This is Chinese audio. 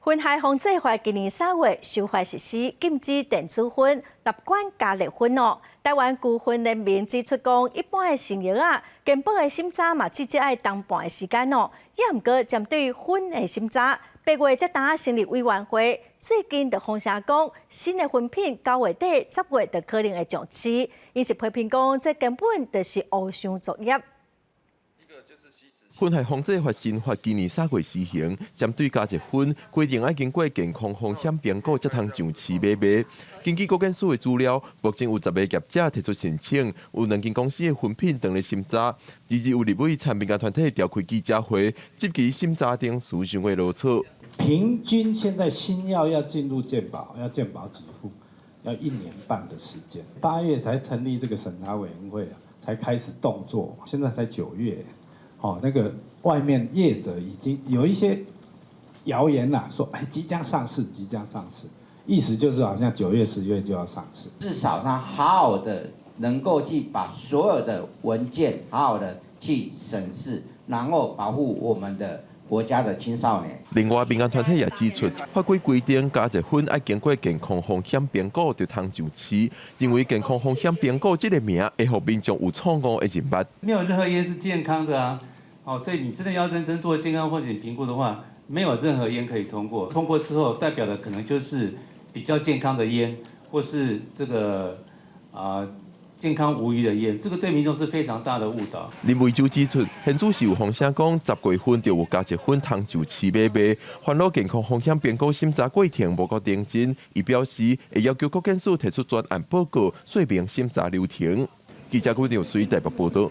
婚害防治法今年3月修法实施，禁止电子婚、立管加离婚哦。台湾旧婚联盟指出讲，一般的成员健保的审查嘛，至少要当半的时间哦。也毋过针对婚的审查，8月才当成立委员会，最近就风声讲，新的婚品9月底、10月就可能会上市。因是批评讲，这根本就是乌箱作业。婚害防治法新法今年3月施行，针对加结婚规定要经过健康风险评估才通上市买卖。根据国检署的资料，目前有10个业者提出申请，有2间公司的婚品等咧审查。二日有立委参民间团体召开记者会，集齐审查等事项的落错。平均现在新药要进入健保，要健保给付，要1年半的时间。8月才成立这个审查委员会才开始动作，现在才9月。那个外面业者已经有一些谣言啦，说即将上市，即将上市，意思就是好像9月、10月就要上市。至少他好好的能够去把所有的文件好好的去审视，然后保护我们的国家的青少年。另外，民间团体也指出，法规规定加结婚要经过健康风险评估就通上市，因为健康风险评估这个名会让民众有错误的认识。没有任何烟是健康的啊。所以你真的要认真做健康风险评估的话，没有任何烟可以通过。通过之后，代表的可能就是比较健康的烟，或是这个健康无虞的烟，这个对民众是非常大的误导。林维洲指出，现主是有风声讲10月份就有加结婚通就市买卖，烦恼健康风险评估审查过程无够认真，伊表示会要求国检署提出专案报告，说明审查流程。记者郭兆水台北报道。